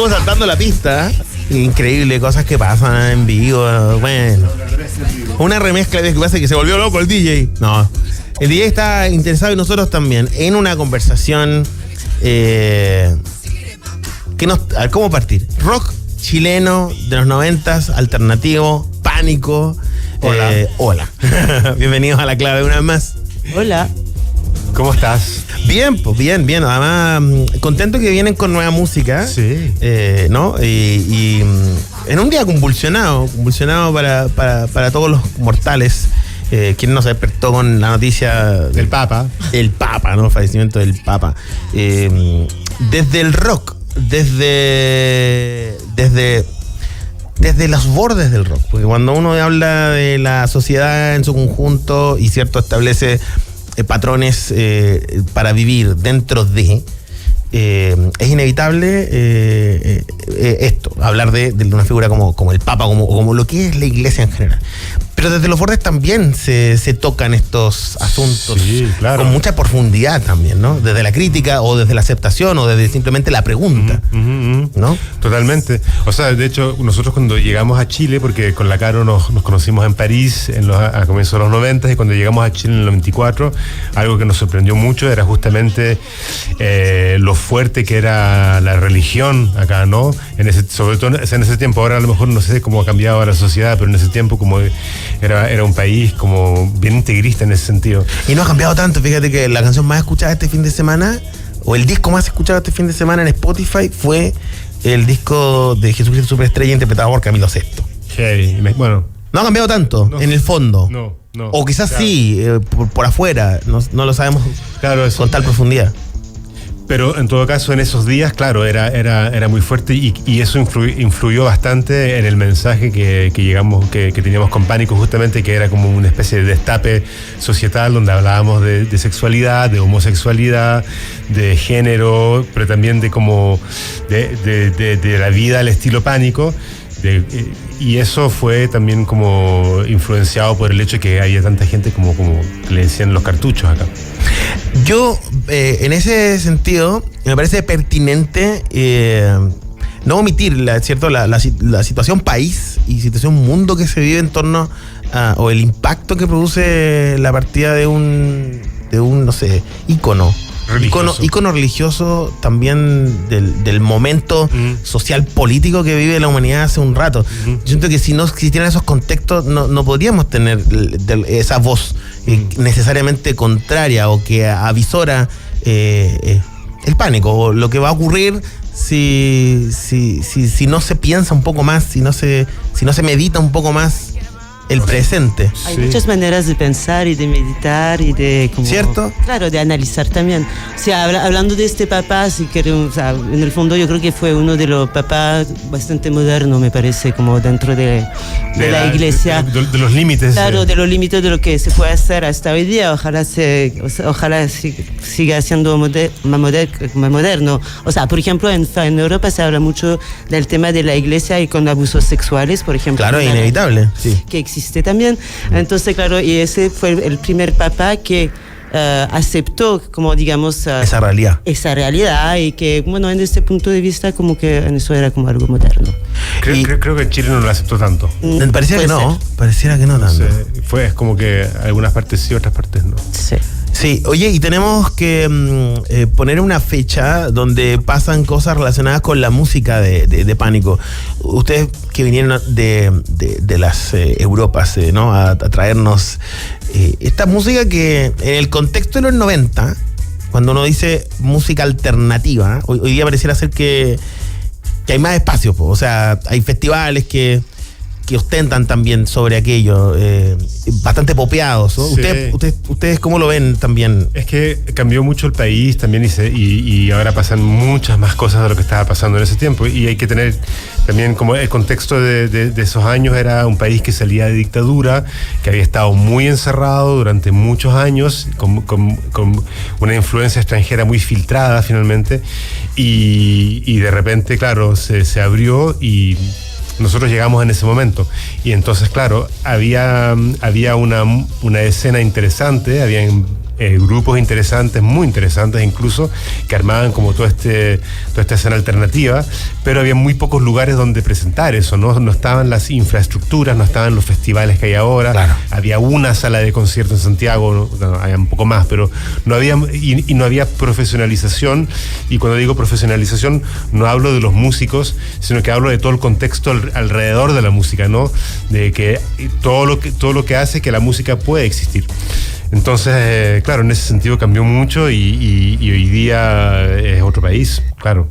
estuvo saltando la pista. Increíble, cosas que pasan en vivo. Bueno, una remezcla de que pasa que se volvió loco el DJ. No, el DJ está interesado y nosotros también en una conversación a ver, ¿cómo partir? Rock chileno de los 90s, alternativo, Pánico. Hola. Hola. Bienvenidos a La Clave una vez más. Hola. ¿Cómo estás? Bien, pues bien. Además, contento que vienen con nueva música. Sí. ¿No? Y en un día convulsionado para todos los mortales. ¿Quién nos despertó con la noticia del Papa? El Papa, ¿no? El fallecimiento del Papa. Desde el rock, desde los bordes del rock. Porque cuando uno habla de la sociedad en su conjunto y cierto establece patrones para vivir dentro de, es inevitable esto, hablar de una figura como el Papa, como lo que es la Iglesia en general. Pero desde los bordes también se tocan estos asuntos, sí, claro, con mucha profundidad también, ¿no? Desde la crítica o desde la aceptación o desde simplemente la pregunta, ¿no? Totalmente. O sea, de hecho, nosotros cuando llegamos a Chile, porque con la Caro nos conocimos en París a comienzos de los 90 y cuando llegamos a Chile en el 94, algo que nos sorprendió mucho era justamente lo fuerte que era la religión acá, ¿no? Sobre todo en ese tiempo. Ahora a lo mejor no sé cómo ha cambiado la sociedad, pero en ese tiempo como era un país como bien integrista en ese sentido. Y no ha cambiado tanto. Fíjate que la canción más escuchada este fin de semana, o el disco más escuchado este fin de semana en Spotify, fue el disco de Jesucristo Superestrella interpretado por Camilo VI. Hey, bueno. No ha cambiado tanto, no, en el fondo. No. O quizás claro, sí, por afuera. No lo sabemos, claro, con tal profundidad. Pero en todo caso, en esos días, claro, era muy fuerte y eso influyó bastante en el mensaje que teníamos con Pánico, justamente, que era como una especie de destape societal donde hablábamos de sexualidad, de homosexualidad, de género, pero también de la vida al estilo Pánico. Y eso fue también como influenciado por el hecho de que había tanta gente como que le decían los cartuchos acá. Yo, en ese sentido, me parece pertinente no omitir la situación país y situación mundo que se vive en torno a, o el impacto que produce la partida de un no sé, ícono religioso también del momento social político que vive la humanidad hace un rato. Yo siento que si existieran esos contextos no podríamos tener esa voz necesariamente contraria o que avisora el pánico o lo que va a ocurrir si no se piensa un poco más, si no se medita un poco más el presente. Hay muchas maneras de pensar y de meditar y de... ¿Cierto? Claro, de analizar también. O sea, hablando de este papá, si queremos, o sea, en el fondo yo creo que fue uno de los papás bastante moderno, me parece, como dentro de la iglesia. De los límites. Claro, de los límites de lo que se puede hacer hasta hoy día. Ojalá siga siendo más moderno. O sea, por ejemplo, en Europa se habla mucho del tema de la iglesia y con abusos sexuales, por ejemplo. Claro, es inevitable, sí. Que existe también. Entonces, claro, y ese fue el primer papa que aceptó, como digamos, esa realidad y que, bueno, en este punto de vista, como que eso era como algo moderno. Creo que Chile no lo aceptó tanto. Pareciera que no tanto. Es como que algunas partes sí, otras partes no. Sí, oye, y tenemos que poner una fecha donde pasan cosas relacionadas con la música de Pánico. Ustedes que vinieron de las Europas, ¿no? A traernos esta música que en el contexto de los 90, cuando uno dice música alternativa, hoy día pareciera ser que hay más espacio, o sea, hay festivales que ostentan también sobre aquello, bastante popeados, ¿no? Sí. ¿Ustedes cómo lo ven también? Es que cambió mucho el país también y ahora pasan muchas más cosas de lo que estaba pasando en ese tiempo y hay que tener también como el contexto de esos años. Era un país que salía de dictadura, que había estado muy encerrado durante muchos años, con una influencia extranjera muy filtrada finalmente y de repente, claro, se abrió y nosotros llegamos en ese momento y entonces, claro, había una escena interesante, habían grupos interesantes, muy interesantes incluso, que armaban como toda esta escena alternativa, pero había muy pocos lugares donde presentar eso, ¿no? No estaban las infraestructuras, no estaban los festivales que hay ahora. Claro. Había una sala de concierto en Santiago, no, había un poco más, pero no había, y no había profesionalización. Y cuando digo profesionalización, no hablo de los músicos, sino que hablo de todo el contexto alrededor de la música, ¿no? De que todo lo que hace que la música pueda existir. Entonces, claro, en ese sentido cambió mucho y hoy día es otro país, claro.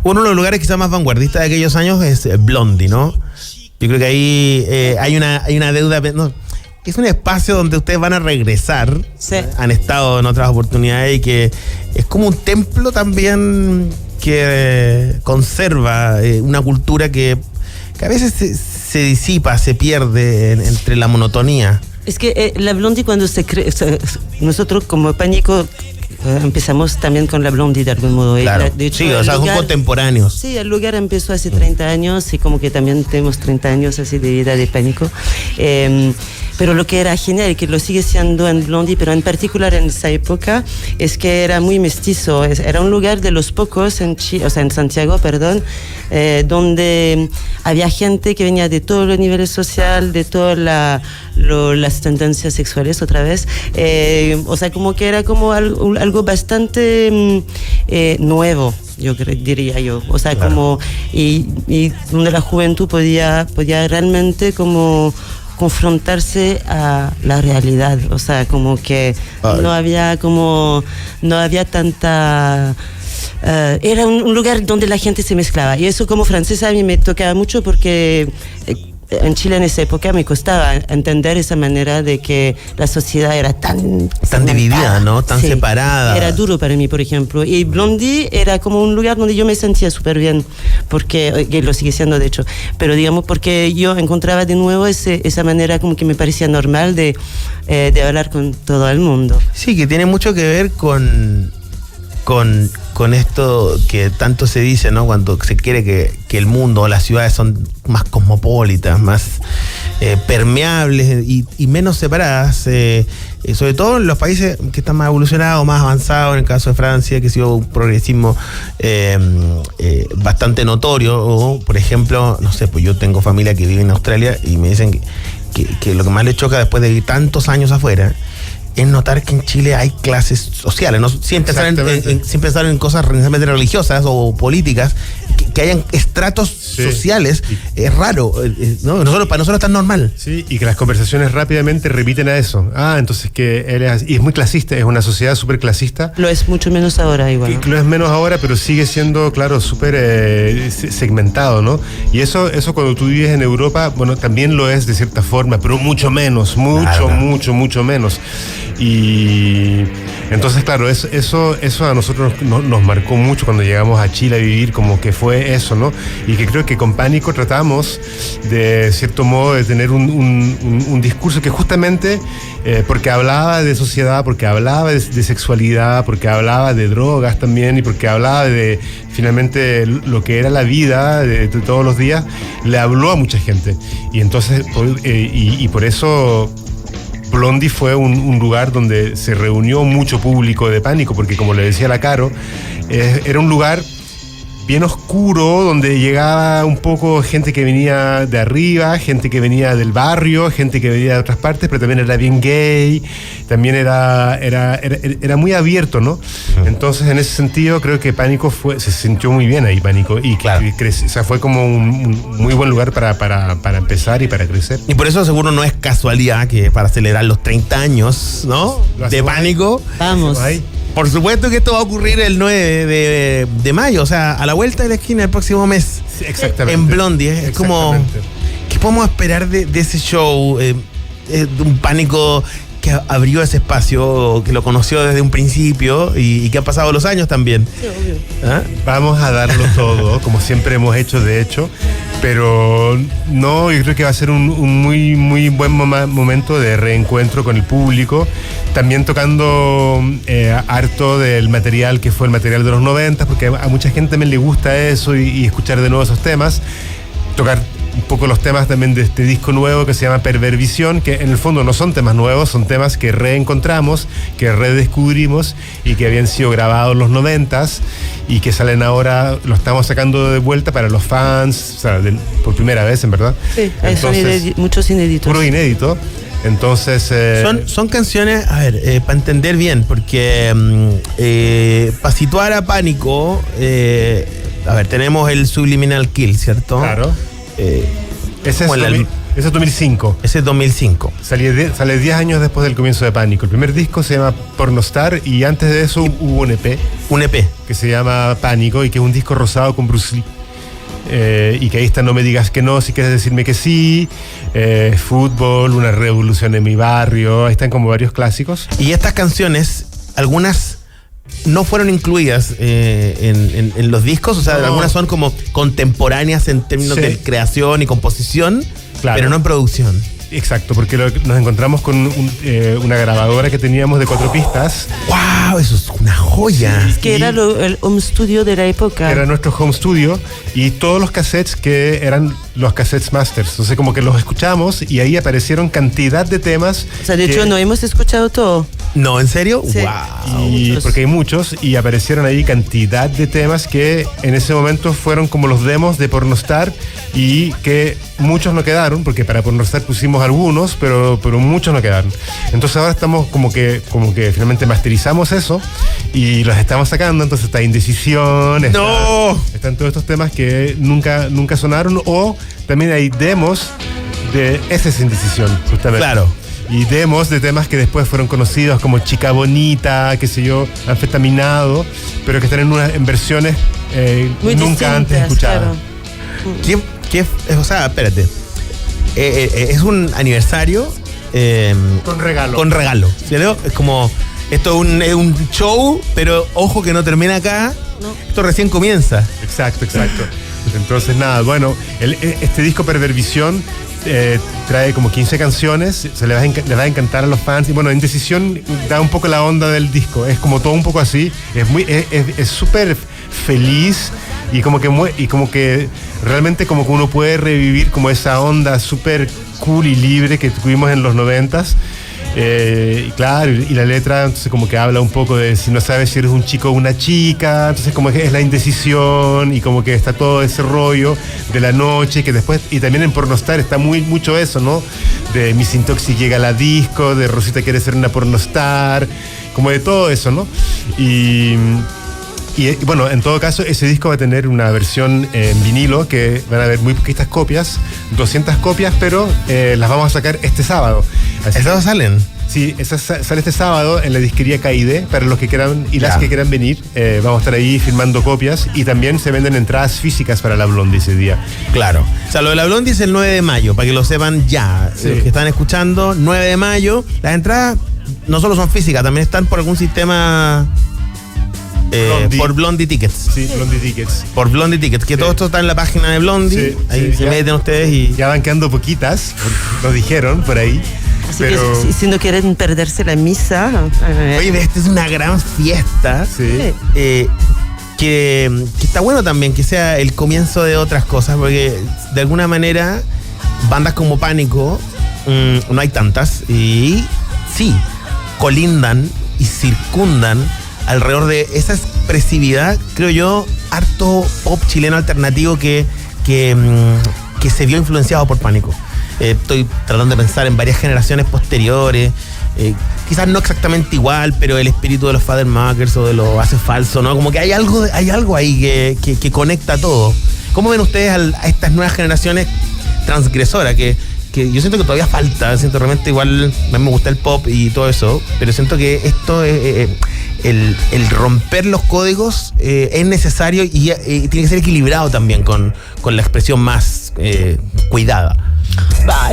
Uno de los lugares quizás más vanguardistas de aquellos años es Blondie, ¿no? Yo creo que ahí hay una deuda, ¿no? Es un espacio donde ustedes van a regresar. Sí. Han estado en otras oportunidades y que es como un templo también que conserva una cultura que a veces se disipa, se pierde entre la monotonía. Es que la Blondie cuando se cree, o sea, nosotros como Pánico empezamos también con la Blondie de algún modo. Claro. De hecho, sí, o sea, son contemporáneos. Sí, el lugar empezó hace 30 años y como que también tenemos 30 años así de vida de Pánico. Pero lo que era genial, que lo sigue siendo en Blondie, pero en particular en esa época, es que era muy mestizo. Era un lugar de los pocos en Santiago, donde había gente que venía de todos los niveles sociales, de todas las tendencias sexuales otra vez. O sea, como que era como algo bastante nuevo, diría yo. O sea, claro. Como y donde la juventud podía realmente como confrontarse a la realidad, o sea, como que no había tanta era un lugar donde la gente se mezclaba, y eso como francesa a mí me tocaba mucho porque en Chile en esa época me costaba entender esa manera de que la sociedad era tan dividida, ¿no? Tan separada. Era duro para mí, por ejemplo. Y Blondie era como un lugar donde yo me sentía súper bien, porque lo sigue siendo de hecho, pero digamos porque yo encontraba de nuevo esa manera como que me parecía normal de hablar con todo el mundo. Sí, que tiene mucho que ver con esto que tanto se dice, ¿no? Cuando se quiere que el mundo o las ciudades son más cosmopolitas, más permeables y menos separadas, sobre todo en los países que están más evolucionados, más avanzados, en el caso de Francia, que ha sido un progresismo bastante notorio. O, por ejemplo, no sé, pues yo tengo familia que vive en Australia y me dicen que lo que más les choca después de vivir tantos años afuera es notar que en Chile hay clases sociales, ¿no? Sin pensar en cosas necesariamente religiosas o políticas, que hayan estratos sociales, es raro, ¿no? Para nosotros es tan normal. Sí, y que las conversaciones rápidamente repiten a eso. Entonces que él es muy clasista, es una sociedad súper clasista. Lo es mucho menos ahora igual, ¿no? Lo es menos ahora, pero sigue siendo, claro, súper segmentado, ¿no? Y eso cuando tú vives en Europa, bueno, también lo es de cierta forma, pero mucho menos, mucho menos. Y entonces, claro, eso a nosotros nos marcó mucho cuando llegamos a Chile a vivir, como que fue eso, ¿no? Y que creo que con Pánico tratamos de cierto modo de tener un discurso que justamente porque hablaba de sociedad, porque hablaba de sexualidad, porque hablaba de drogas también, y porque hablaba de finalmente lo que era la vida de todos los días, le habló a mucha gente. Y entonces y por eso Blondie fue un lugar donde se reunió mucho público de Pánico, porque como le decía la Caro, era un lugar bien oscuro, donde llegaba un poco gente que venía de arriba, gente que venía del barrio, gente que venía de otras partes, pero también era bien gay, también era muy abierto, ¿no? Entonces, en ese sentido, creo que Pánico se sintió muy bien ahí, Pánico, y claro. O sea, fue como un muy buen lugar para empezar y para crecer. Y por eso seguro no es casualidad que para celebrar los 30 años, ¿no? De Pánico. Vamos. Por supuesto que esto va a ocurrir el 9 de mayo, o sea, a la vuelta de la esquina el próximo mes. Sí, exactamente. En Blondie. Es como, ¿qué podemos esperar de ese show? De un Pánico que abrió ese espacio, que lo conoció desde un principio y que ha pasado los años también. Sí, obvio. Vamos a darlo todo, como siempre hemos hecho, de hecho. Pero no, yo creo que va a ser un muy, muy buen momento de reencuentro con el público. También tocando harto del material que fue el material de los 90, porque a mucha gente también le gusta eso y escuchar de nuevo esos temas. Tocar un poco los temas también de este disco nuevo que se llama Perversión, que en el fondo no son temas nuevos, son temas que reencontramos, que redescubrimos y que habían sido grabados en los 90s y que salen ahora, lo estamos sacando de vuelta para los fans, o sea, por primera vez, en verdad. Sí, son muchos inéditos. Puro inédito. Entonces... Son canciones, a ver, para entender bien, porque para situar a Pánico, a ver, tenemos el Subliminal Kill, ¿cierto? Claro. Ese es 2005. Ese es 2005. Sale 10 años después del comienzo de Pánico. El primer disco se llama Pornostar y antes de eso hubo un EP. Un EP. Que se llama Pánico y que es un disco rosado con Bruce Lee. Y que ahí está No me digas que no, si quieres decirme que sí, Fútbol, Una revolución en mi barrio, ahí están como varios clásicos. Y estas canciones, algunas no fueron incluidas en los discos, o sea, No. algunas son como contemporáneas en términos Sí. de creación y composición, Claro. pero no en producción. Exacto, porque nos encontramos con una grabadora que teníamos de 4 pistas. ¡Wow! Eso es una joya. Es que era el home studio de la época. Era nuestro home studio y todos los cassettes que eran los cassettes masters. Entonces como que los escuchamos y ahí aparecieron cantidad de temas. O sea, de hecho no hemos escuchado todo. No, ¿en serio? Sí. ¡Wow! muchos. Porque hay muchos y aparecieron ahí cantidad de temas que en ese momento fueron como los demos de Pornostar y que muchos no quedaron, porque para Pornostar pusimos algunos, pero muchos no quedaron. Entonces ahora estamos como que finalmente masterizamos eso y los estamos sacando. Entonces está Indecisión, están todos estos temas que nunca sonaron, o también hay demos de esa es Indecisión, justamente. Claro. Y demos de temas que después fueron conocidos como Chica Bonita, qué sé yo, Anfetaminado, pero que están en versiones Muy nunca antes distintas, escuchadas. claro. O sea, espérate. Es un aniversario Con regalo. con regalo, ¿cierto? Es como, esto es un show, pero ojo que no termina acá. No. Esto recién comienza. Exacto. Entonces, nada, bueno, este disco Perversión trae como 15 canciones, se le va a encantar a los fans. Y bueno, Indecisión da un poco la onda del disco, es como todo un poco así, es súper feliz y como que realmente como que uno puede revivir como esa onda súper cool y libre que tuvimos en los 90s. Y claro, y la letra entonces como que habla un poco de si no sabes si eres un chico o una chica, entonces como que es la indecisión y como que está todo ese rollo de la noche que después, y también en Pornostar está mucho eso, ¿no? De mi Sintoxi llega a la disco, de Rosita quiere ser una pornostar, como de todo eso, ¿no? Y bueno, en todo caso, ese disco va a tener una versión en vinilo que van a haber muy poquitas copias, 200 copias, pero las vamos a sacar este sábado. Así ¿Estos salen? Sí, esa sale este sábado en la disquería KID para los que quieran y las que quieran venir. Vamos a estar ahí firmando copias y también se venden entradas físicas para la Blondie ese día. Claro. O sea, lo de la Blondie es el 9 de mayo, para que lo sepan ya. Sí. Los que están escuchando, 9 de mayo. Las entradas no solo son físicas, también están por algún sistema... Blondie. Por Blondie Tickets. Sí, Blondie Tickets. Por Blondie Tickets, que todo esto está en la página de Blondie. Sí, ahí sí, se ya. meten ustedes y... Ya van quedando poquitas, nos dijeron por ahí. Así pero que si no quieren perderse la misa... Oye, esta es una gran fiesta. sí. Que está bueno también que sea el comienzo de otras cosas, porque de alguna manera bandas como Pánico no hay tantas y sí, colindan y circundan alrededor de esa expresividad, creo yo, harto pop chileno alternativo que se vio influenciado por Pánico. Estoy tratando de pensar en varias generaciones posteriores, quizás no exactamente igual, pero el espíritu de los Fathermakers o de los Hace Falso, ¿no? Como que hay algo ahí que conecta todo. ¿Cómo ven ustedes a estas nuevas generaciones transgresoras que yo siento que todavía falta? Siento realmente igual, a mí me gusta el pop y todo eso, pero siento que esto el romper los códigos es necesario y tiene que ser equilibrado también con la expresión más cuidada.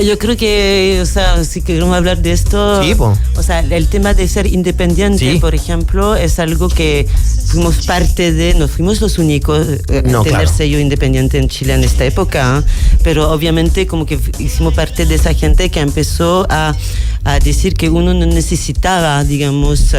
Yo creo que, o sea, si queremos hablar de esto, Sí, po. o sea, el tema de ser independiente, Sí. por ejemplo, es algo que fuimos parte de, no fuimos los únicos No, a tener claro. sello independiente en Chile en esta época, ¿eh? Pero obviamente como que hicimos parte de esa gente que empezó a decir que uno no necesitaba, digamos,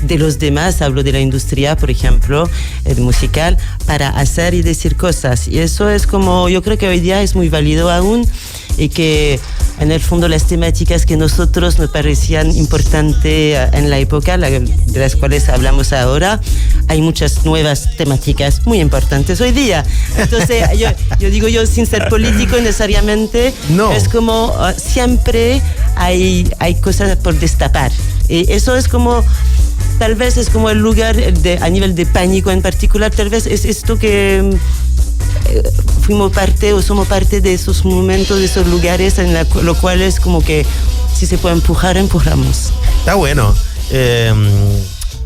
de los demás, hablo de la industria, por ejemplo, musical, para hacer y decir cosas. Y eso es como, yo creo que hoy día es muy válido aún, y que en el fondo las temáticas que nosotros nos parecían importantes en la época, de las cuales hablamos ahora, hay muchas nuevas temáticas muy importantes hoy día. Entonces, yo digo, sin ser político necesariamente, no. Es como siempre hay cosas por destapar. Y eso es como, tal vez es como el lugar a nivel de Pánico en particular, tal vez es esto que fuimos parte o somos parte de esos momentos, de esos lugares en lo cual es como que si se puede empujar, empujamos. Está bueno.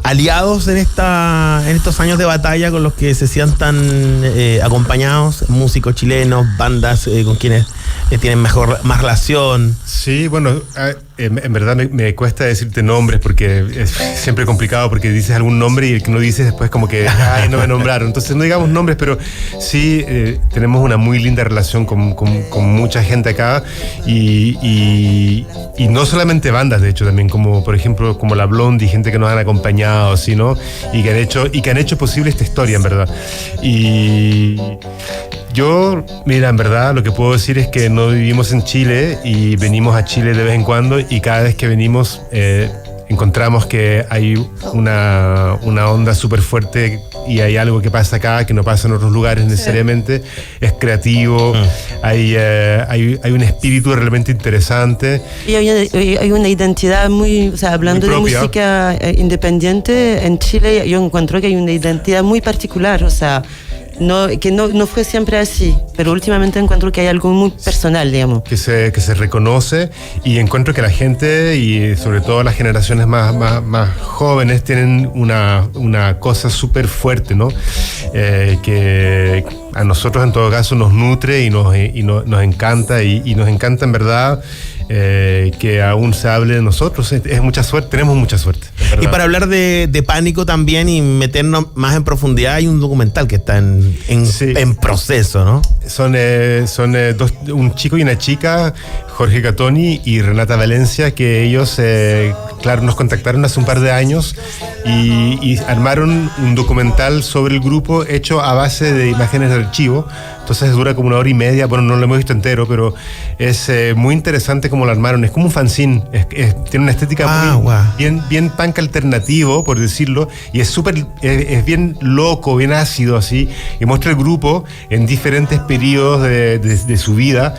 Aliados en estos años de batalla con los que se sientan acompañados, músicos chilenos, bandas con quienes tienen más relación. Sí, bueno, en verdad me cuesta decirte nombres porque es siempre complicado, porque dices algún nombre y el que no dices después como que ay, no me nombraron. Entonces no digamos nombres, pero sí tenemos una muy linda relación con mucha gente acá y no solamente bandas, de hecho, también como por ejemplo como la Blondie, gente que nos han acompañado, ¿sí, no? Y que han hecho posible esta historia, en verdad. Y yo, mira, en verdad lo que puedo decir es que no vivimos en Chile y venimos a Chile de vez en cuando, y cada vez que venimos encontramos que hay una onda súper fuerte y hay algo que pasa acá que no pasa en otros lugares necesariamente. Es creativo, hay un espíritu realmente interesante. Y hay una identidad muy, o sea, hablando de música independiente, en Chile yo encuentro que hay una identidad muy particular, o sea, que no fue siempre así, pero últimamente encuentro que hay algo muy personal, digamos. Que se reconoce, y encuentro que la gente, y sobre todo las generaciones más jóvenes, tienen una cosa súper fuerte, ¿no? Que a nosotros en todo caso nos nutre y nos encanta, y nos encanta en verdad. Que aún se hable de nosotros, es mucha suerte, tenemos mucha suerte. Y para hablar de Pánico también y meternos más en profundidad, hay un documental que está en proceso, ¿no? Son dos, un chico y una chica, Jorge Catoni y Renata Valencia, que ellos, claro, nos contactaron hace un par de años y armaron un documental sobre el grupo hecho a base de imágenes de archivo. Entonces dura como 1 hora y media, bueno, no lo hemos visto entero, pero es muy interesante cómo lo armaron. Es como un fanzine, tiene una estética bien punk alternativo, por decirlo, y es bien loco, bien ácido así, y muestra el grupo en diferentes periodos de su vida,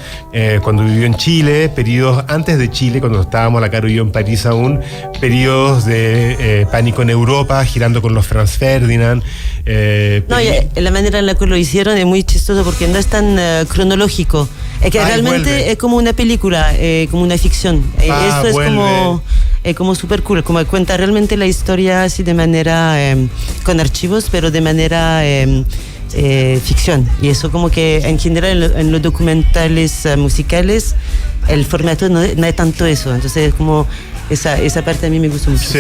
cuando vivió en Chile, periodos antes de Chile, cuando estábamos la Caro y yo en París aún, periodos de Pánico en Europa, girando con los Franz Ferdinand. La manera en la que lo hicieron es muy chistoso porque no es tan cronológico. Es que realmente es como una película, como una ficción. Esto es como súper cool, como cuenta realmente la historia así de manera con archivos, pero de manera ficción. Y eso como que en general en los documentales musicales el formato no es tanto eso. Entonces es como esa parte a mí me gusta mucho. Sí.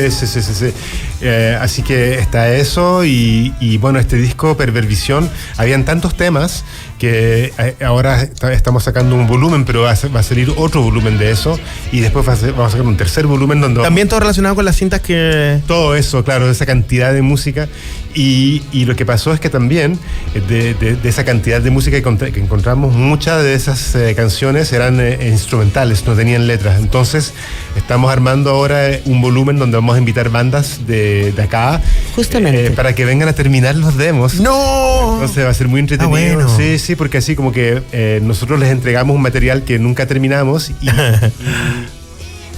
Así que está eso y bueno, este disco Pervervisión, habían tantos temas que ahora estamos sacando un volumen, pero va a salir otro volumen de eso, y después vamos a sacar un tercer volumen donde... También todo relacionado con las cintas que... Todo eso, claro, esa cantidad de música, y lo que pasó es que también de esa cantidad de música que encontramos, muchas de esas canciones eran instrumentales, no tenían letras. Entonces estamos armando ahora un volumen donde vamos a invitar bandas de acá, justamente para que vengan a terminar los demos. ¡No! Entonces va a ser muy entretenido. Bueno. Sí, porque así como que nosotros les entregamos un material que nunca terminamos y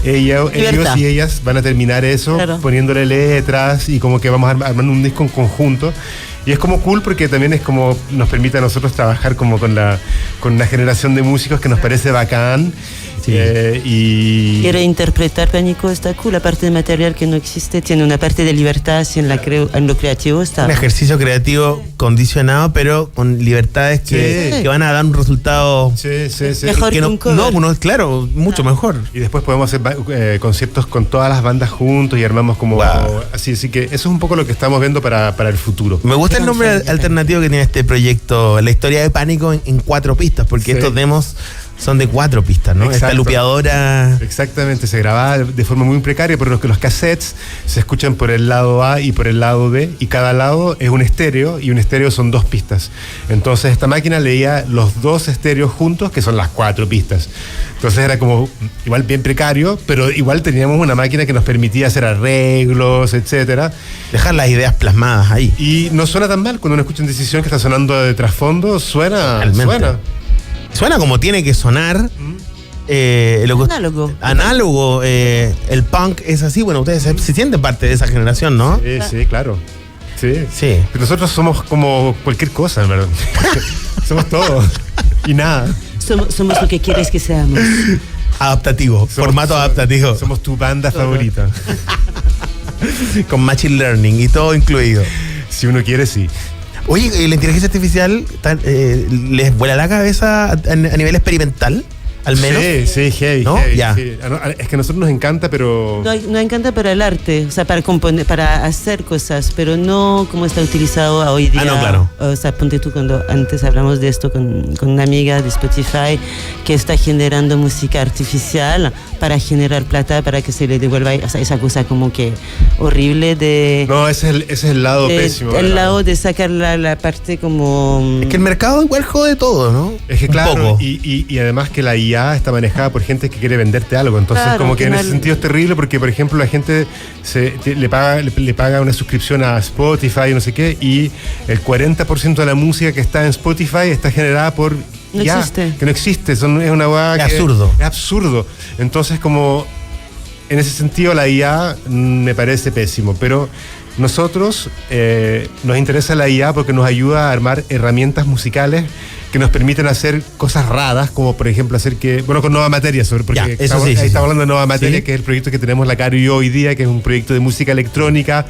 ellos y ellas van a terminar eso, claro, poniéndole letras, y como que vamos armando un disco en conjunto. Y es como cool porque también es como nos permite a nosotros trabajar como con una generación de músicos que nos parece bacán. Sí. Y reinterpretar Pánico está cool. La parte de material que no existe tiene una parte de libertad, así en lo creativo está. Un ejercicio creativo condicionado, pero con libertades que van a dar un resultado mejor que un cover. Claro, mucho mejor. Y después podemos hacer conciertos con todas las bandas juntos y armamos como así que eso es un poco lo que estamos viendo para el futuro. Me gusta el nombre alternativo que tiene este proyecto, la historia de Pánico en 4 pistas, porque estos demos Son de 4 pistas, ¿no? Exacto. Esta lupeadora. Exactamente, se grababa de forma muy precaria, pero los cassettes se escuchan por el lado A y por el lado B, y cada lado es un estéreo, y un estéreo son 2 pistas. Entonces esta máquina leía los 2 estéreos juntos, que son las 4 pistas. Entonces era como igual bien precario, pero igual teníamos una máquina que nos permitía hacer arreglos, etcétera. Dejar las ideas plasmadas ahí. Y no suena tan mal cuando uno escucha en Decisión que está sonando de trasfondo, suena. Suena como tiene que sonar. Análogo. Análogo. El punk es así. Bueno, ustedes se sienten parte de esa generación, ¿no? Sí, claro. Sí. Sí. Pero nosotros somos como cualquier cosa, ¿verdad? Somos todo y nada. Somos lo que quieres que seamos. Adaptativo. Formato adaptativo. Somos tu banda favorita. Con machine learning y todo incluido. Si uno quiere, sí. Oye, ¿la inteligencia artificial les vuela la cabeza a nivel experimental? Al menos. Sí, heavy. ¿No? Heavy, Ya. sí. Es que a nosotros nos encanta, pero... No encanta para el arte, o sea, para componer, para hacer cosas, pero no como está utilizado hoy día. No, claro. O sea, ponte tú cuando antes hablamos de esto con una amiga de Spotify que está generando música artificial para generar plata, para que se le devuelva, o sea, esa cosa como que horrible de... No, ese es el lado pésimo. El ¿verdad? lado de sacar la parte como... Es que el mercado igual jode todo, ¿no? Es que Un claro, poco. y además que la IA está manejada por gente que quiere venderte algo. Entonces, Claro, como que en final- ese sentido es terrible porque, por ejemplo, la gente le paga una suscripción a Spotify, no sé qué, y el 40% de la música que está en Spotify está generada por No IA, existe. que no existe. Es una hueá Es que absurdo. Es absurdo. Entonces, como en ese sentido, la IA me parece pésimo, pero nosotros nos interesa la IA porque nos ayuda a armar herramientas musicales que nos permiten hacer cosas raras, como por ejemplo hacer que, bueno, con Nueva Materia, porque Ya, eso estamos, sí, sí, ahí estamos sí. hablando de Nueva Materia, Sí. que es el proyecto que tenemos la Caro y yo hoy día, que es un proyecto de música electrónica,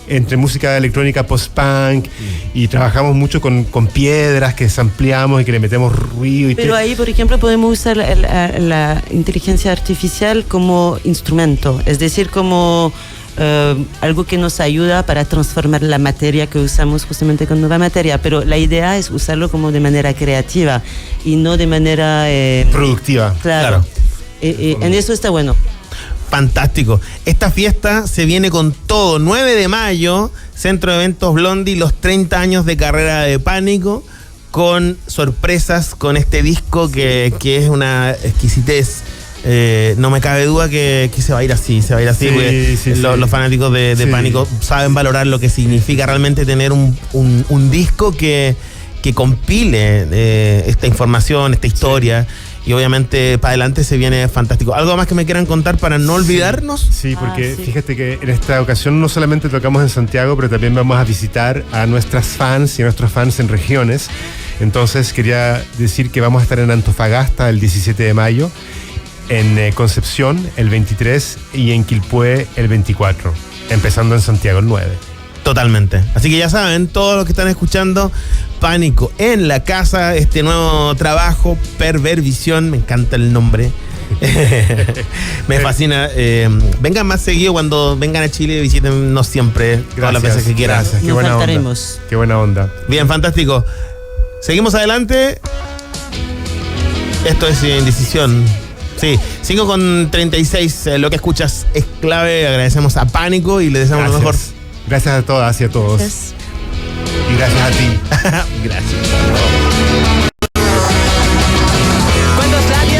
entre música electrónica post-punk, y trabajamos mucho con piedras que sampleamos y que le metemos ruido. Y Pero ahí, por ejemplo, podemos usar la inteligencia artificial como instrumento, es decir, como algo que nos ayuda para transformar la materia que usamos justamente con Nueva Materia, pero la idea es usarlo como de manera creativa y no de manera... productiva. Claro. En eso está bueno. Fantástico. Esta fiesta se viene con todo. 9 de mayo, Centro de Eventos Blondie, los 30 años de carrera de Pánico, con sorpresas, con este disco que es una exquisitez. No me cabe duda que se va a ir así, Sí, porque sí, sí. los fanáticos de Sí. Pánico saben valorar lo que significa realmente tener un disco que compile esta información, esta historia. Y obviamente para adelante se viene fantástico. ¿Algo más que me quieran contar para no olvidarnos? Sí, porque sí. fíjate que en esta ocasión no solamente tocamos en Santiago, pero también vamos a visitar a nuestras fans y a nuestros fans en regiones. Entonces quería decir que vamos a estar en Antofagasta el 17 de mayo, en Concepción el 23 y en Quilpué el 24, empezando en Santiago el 9. Totalmente. Así que ya saben, todos los que están escuchando, Pánico en la casa, este nuevo trabajo, Perversión, me encanta el nombre. Me fascina. Vengan más seguido cuando vengan a Chile, visítennos siempre, todas las veces que quieran. Gracias, qué No buena onda. faltaremos. Qué buena onda. Bien, fantástico. Seguimos adelante. Esto es Indecisión. Sí, 5:36. Lo que escuchas es clave. Agradecemos a Pánico y le deseamos lo mejor. Gracias a todas y a todos. Gracias. Y gracias a ti. Gracias.